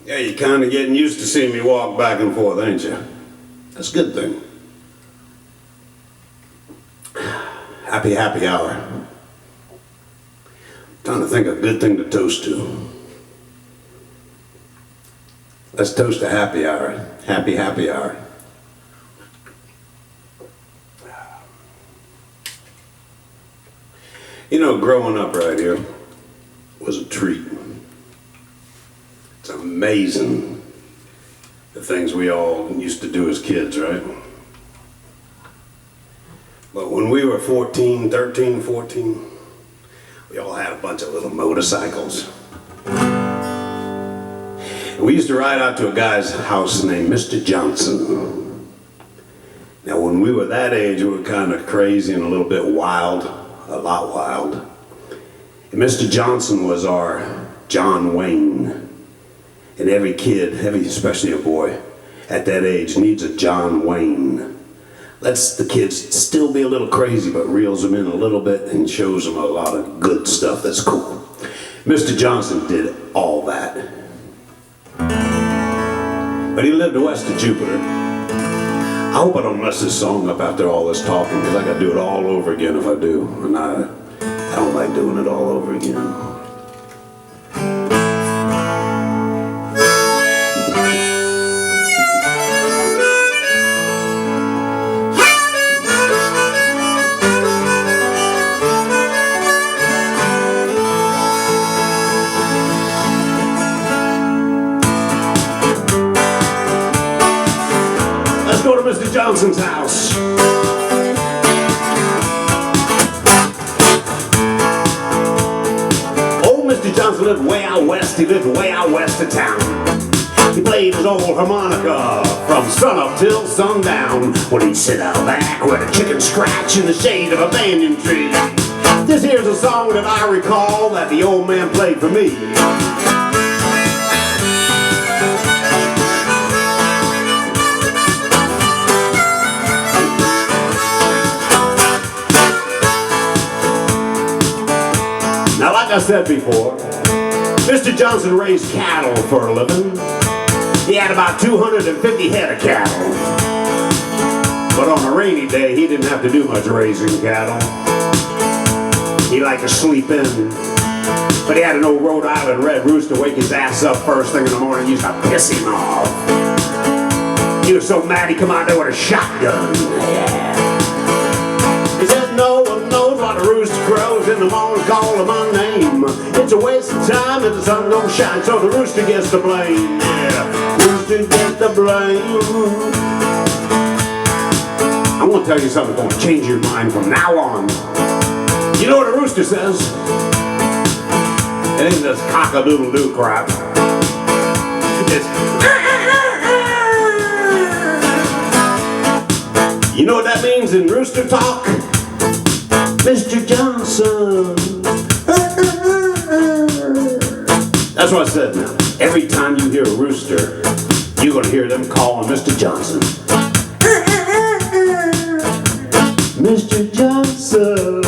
Yeah, you're kind of getting used to seeing me walk back and forth, ain't you? That's a good thing. Happy hour. Trying to think of a good thing to toast to. Let's toast to happy hour. Happy hour. You know, growing up right here was a treat. It's amazing the things we all used to do as kids, right? But when we were 13, 14, we all had a bunch of little motorcycles. And we used to ride out to a guy's house named Mr. Johnson. Now, when we were that age, we were kind of crazy and a little bit wild, a lot wild. And Mr. Johnson was our John Wayne. And every kid, especially a boy at that age, needs a John Wayne. Lets the kids still be a little crazy, but reels them in a little bit and shows them a lot of good stuff that's cool. Mr. Johnson did all that. But he lived west of Jupiter. I hope I don't mess this song up after all this talking, because I got to do it all over again if I do. And I don't like doing it all over again. Let's go to Mr. Johnson's house. Old Mr. Johnson lived way out west. He lived way out west of town. He played his old harmonica from sun up till sundown, when he'd sit out back with a chicken scratch in the shade of a banyan tree. This here's a song that I recall that the old man played for me. Now, like I said before, Mr. Johnson raised cattle for a living. He had about 250 head of cattle. But on a rainy day, he didn't have to do much raising cattle. He liked to sleep in. But he had an old Rhode Island red rooster wake his ass up first thing in the morning, used to piss him off. He was so mad he come out there with a shotgun. Yeah. He said, no one knows why the rooster crows in the morning, calling my name. It's a waste of time if the sun don't shine, so the rooster gets the blame. Yeah, rooster gets the blame. I want to tell you something that's going to change your mind from now on. You know what a rooster says? It ain't this cock-a-doodle-doo crap. It's... You know what that means in rooster talk? Mr. Johnson. That's what I said now. Every time you hear a rooster, you're going to hear them calling Mr. Johnson. Mr. Johnson.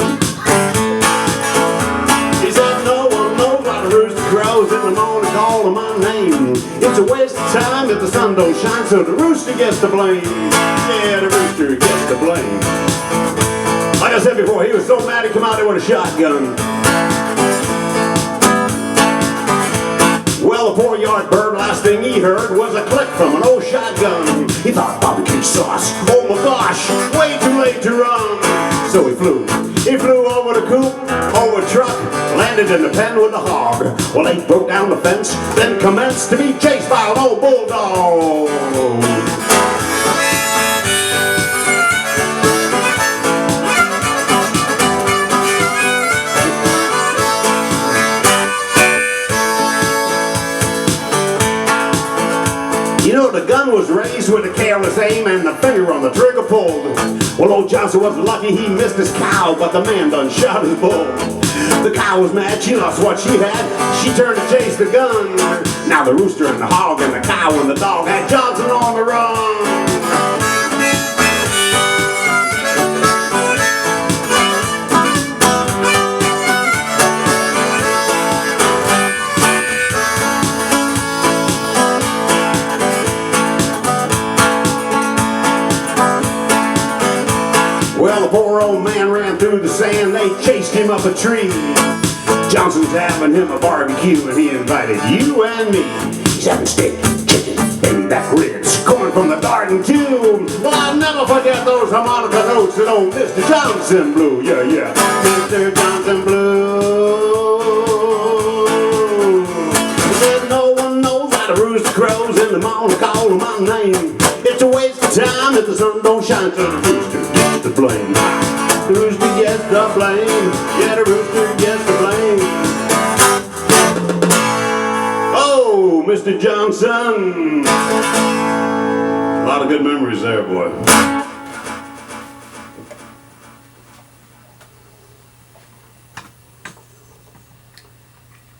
He said, no one knows why the rooster crows in the morning calling my name. It's a waste of time if the sun don't shine, so the rooster gets the blame. Yeah, the rooster gets the blame. Like I said before, he was so mad he come out there with a shotgun. Well, the 4-yard bird, last thing he heard was a click from an old shotgun. He thought, barbecue sauce, oh my gosh, way too late to run. So he flew over the coop, over the truck, landed in the pen with the hog. Well, they broke down the fence, then commenced to be chased by an old bulldog. You know, the gun was raised with a careless aim and the finger on the trigger pulled. Well, old Johnson wasn't lucky, he missed his cow, but the man done shot his bull. The cow was mad, she lost what she had, she turned to chase the gun. Now the rooster and the hog and the cow and the dog had Johnson on the run. 4-year-old man ran through the sand. They chased him up a tree. Johnson's having him a barbecue, and he invited you and me. He's having steak, chicken, baby back ribs, corn from the garden too. Well, I'll never forget those harmonica notes that old Mr. Johnson blew. Yeah, yeah, Mr. Johnson blew. He said no one knows why the rooster crows in the morning, call my name. It's a waste of time if the sun don't shine, so the rooster gets the blame. The rooster gets the blame. Yeah, the rooster gets the blame. Oh, Mr. Johnson. A lot of good memories there, boy.